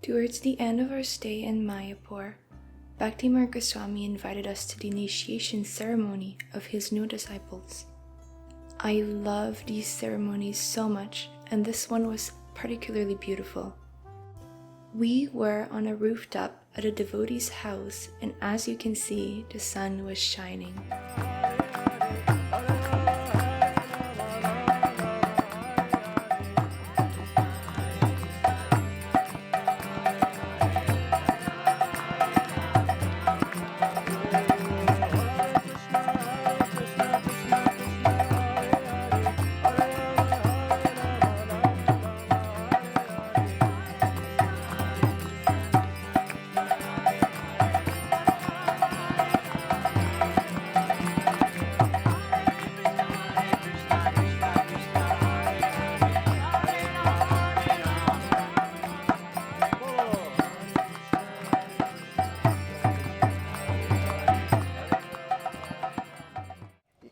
Towards the end of our stay in Mayapur, Bhakti Goswami invited us to the initiation ceremony of his new disciples. I love these ceremonies so much, and this one was particularly beautiful. We were on a rooftop at a devotee's house, and as you can see, the sun was shining.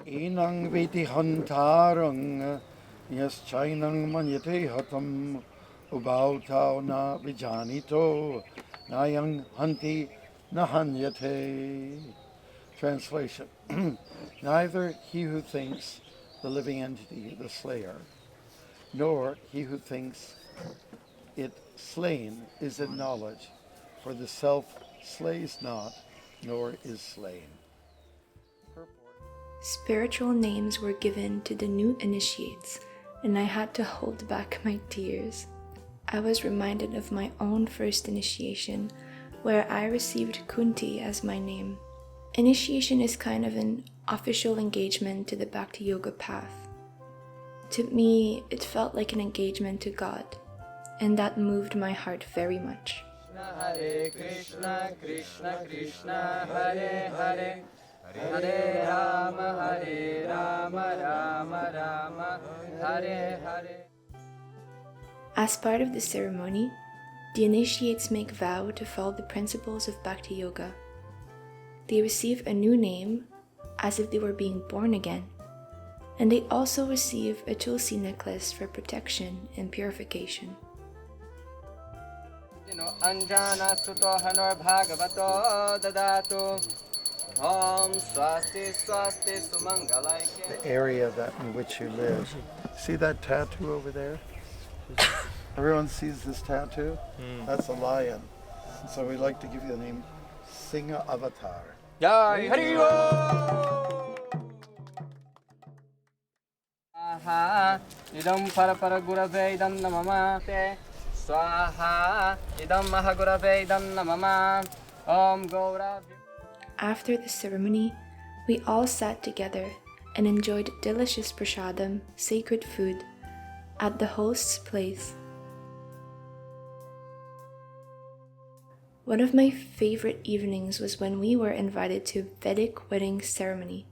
Inang viti hantarang yas chainang manyate hatam ubautao na vijanito nayang hanti nahanyate. Translation. Neither he who thinks the living entity the slayer, nor he who thinks it slain is in knowledge, for the self slays not, nor is slain. Spiritual names were given to the new initiates, and I had to hold back my tears. I was reminded of my own first initiation, where I received Kunti as my name. Initiation is kind of an official engagement to the Bhakti Yoga path. To me, it felt like an engagement to God, and that moved my heart very much. Hare Krishna, Krishna Krishna, Hare Hare, Hare Rama, Rama Rama, Hare Hare. As part of the ceremony, the initiates make vow to follow the principles of Bhakti Yoga. They receive a new name, as if they were being born again, and they also receive a tulsi necklace for protection and purification. Anjana suto hanor bhagavato dadatu. Om swasti swasti sumangalayke. The area in which you live. See that tattoo over there? Everyone sees this tattoo? That's a lion. So we like to give you the name Singha Avatar. Jai Hari Om. Aha, idam para gurave idam namama te. Swaha, idam mahagurave idam namama. Om Gaurav. After the ceremony, we all sat together and enjoyed delicious prasadam, sacred food, at the host's place. One of my favorite evenings was when we were invited to a Vedic wedding ceremony.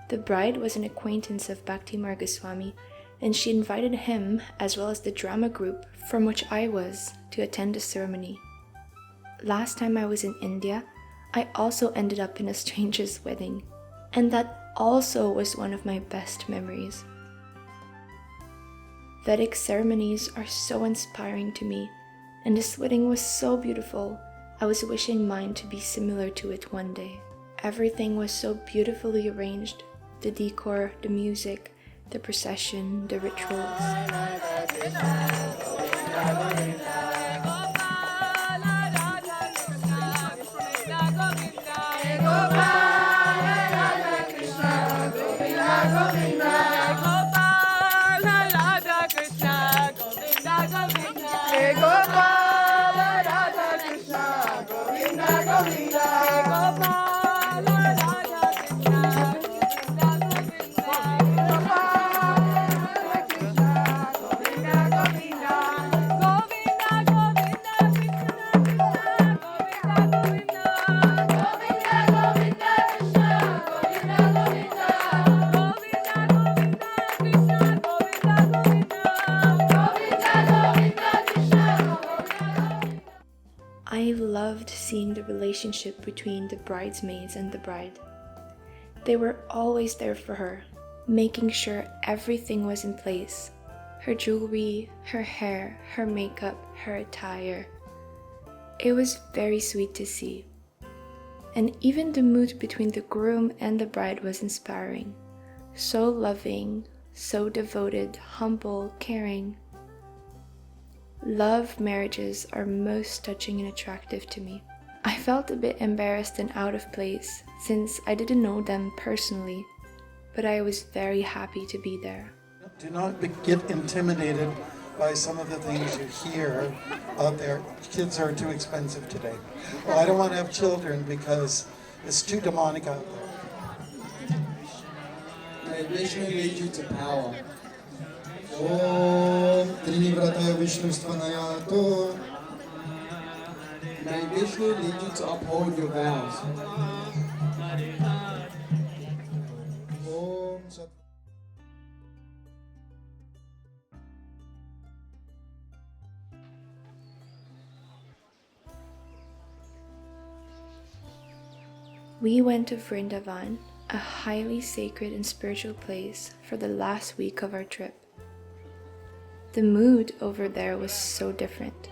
The bride was an acquaintance of Bhakti Goswami, and she invited him, as well as the drama group from which I was, to attend the ceremony. Last time I was in India, I also ended up in a stranger's wedding, and that also was one of my best memories. Vedic ceremonies are so inspiring to me, and this wedding was so beautiful, I was wishing mine to be similar to it one day. Everything was so beautifully arranged, the decor, the music, the procession, the rituals. I loved seeing the relationship between the bridesmaids and the bride. They were always there for her, making sure everything was in place. Her jewelry, her hair, her makeup, her attire. It was very sweet to see. And even the mood between the groom and the bride was inspiring. So loving, so devoted, humble, caring. Love marriages are most touching and attractive to me. I felt a bit embarrassed and out of place since I didn't know them personally, but I was very happy to be there. Do not get intimidated by some of the things you hear out there. Kids are too expensive today. Well, I don't want to have children because it's too demonic out there. May Vishnu lead you to power. Om Trinivrataya Vishnustvanaya. May Vishnu lead you to uphold your vows. Om Sat. We went to Vrindavan, a highly sacred and spiritual place, for the last week of our trip. The mood over there was so different.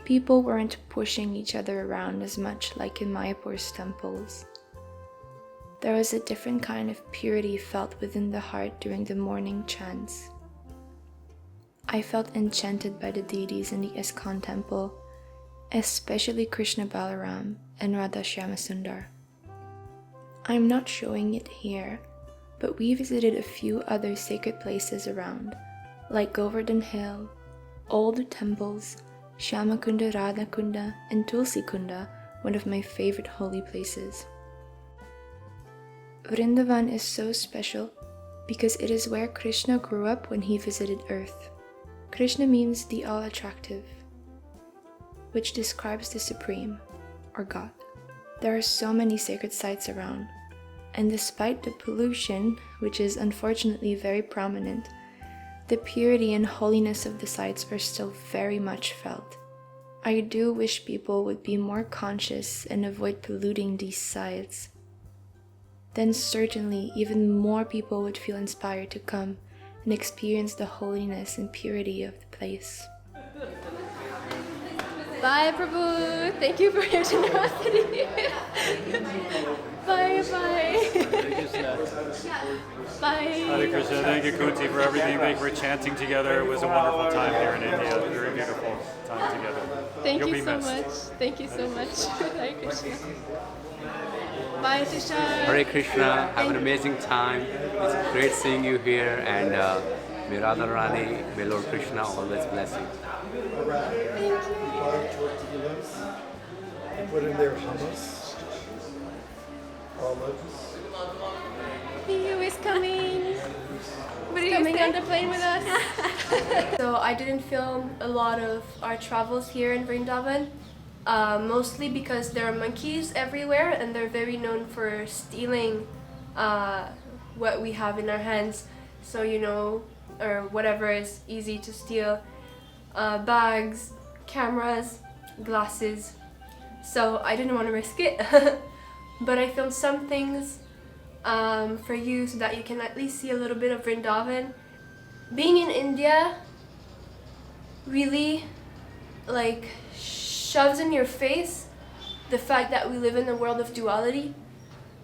People weren't pushing each other around as much like in Mayapur's temples. There was a different kind of purity felt within the heart during the morning chants. I felt enchanted by the deities in the ISKCON temple, especially Krishna Balaram and Radha Shyamasundar. I'm not showing it here, but we visited a few other sacred places around, like Govardhan Hill, old temples, Shyamakunda, Radhakunda, and Tulsi Kunda, one of my favorite holy places. Vrindavan is so special because it is where Krishna grew up when he visited Earth. Krishna means the all-attractive, which describes the Supreme, or God. There are so many sacred sites around, and despite the pollution, which is unfortunately very prominent, the purity and holiness of the sites are still very much felt. I do wish people would be more conscious and avoid polluting these sites. Then certainly even more people would feel inspired to come and experience the holiness and purity of the place. Bye, Prabhu. Thank you for your generosity. Bye, bye. Bye. Hare Krishna, thank you, Kunti, for everything. Thank you for chanting together. It was a wonderful time here in India. Very beautiful time together. Thank You'll you be so missed. much. Thank you so much. Hare Krishna. Bye, Tisha. Hare Krishna, have an amazing time. It's great seeing you here, and may Radharani, may Lord Krishna always bless you. Put in their hummus, olives. Who is coming? Coming on the plane with us. So I didn't film a lot of our travels here in Vrindavan, mostly because there are monkeys everywhere and they're very known for stealing what we have in our hands. So or whatever is easy to steal, bags, cameras, glasses. So I didn't want to risk it, but I filmed some things for you so that you can at least see a little bit of Vrindavan. Being in India really shoves in your face the fact that we live in a world of duality,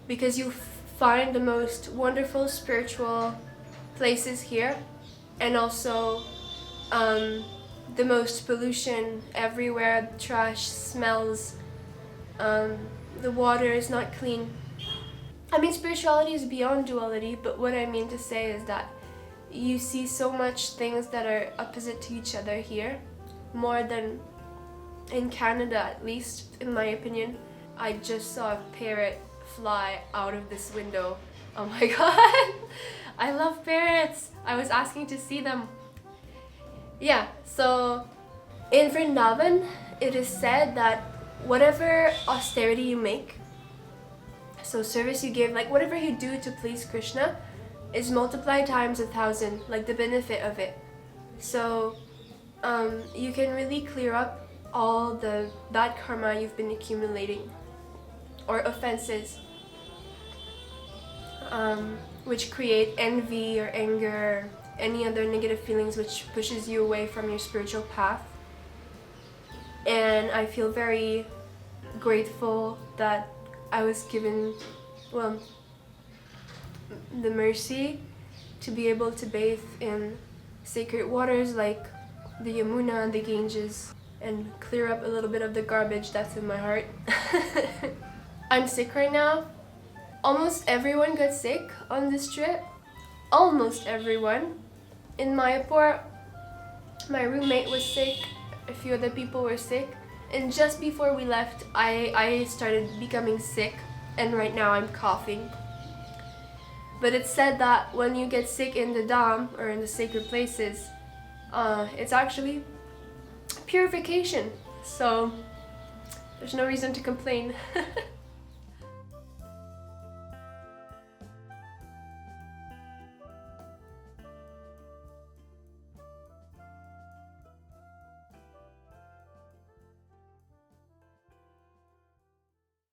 because you find the most wonderful spiritual places here, and also the most pollution everywhere. Trash smells, the water is not clean. I mean, spirituality is beyond duality, but what I mean to say is that you see so much things that are opposite to each other here, more than in Canada, at least, in my opinion. I just saw a parrot fly out of this window. Oh my god! I love parrots! I was asking to see them. Yeah, so in Vrindavan, it is said that whatever austerity you make, so service you give, whatever you do to please Krishna, is multiplied times 1,000, the benefit of it. So you can really clear up all the bad karma you've been accumulating, or offenses, which create envy or anger, any other negative feelings which pushes you away from your spiritual path. and I feel very grateful that I was given, well, the mercy to be able to bathe in sacred waters like the Yamuna and the Ganges and clear up a little bit of the garbage that's in my heart. I'm sick right now. Almost everyone got sick on this trip. Almost everyone. In Mayapur, my roommate was sick, a few other people were sick, and just before we left, I started becoming sick, and right now I'm coughing. But it's said that when you get sick in the Dham, or in the sacred places, it's actually purification, so there's no reason to complain.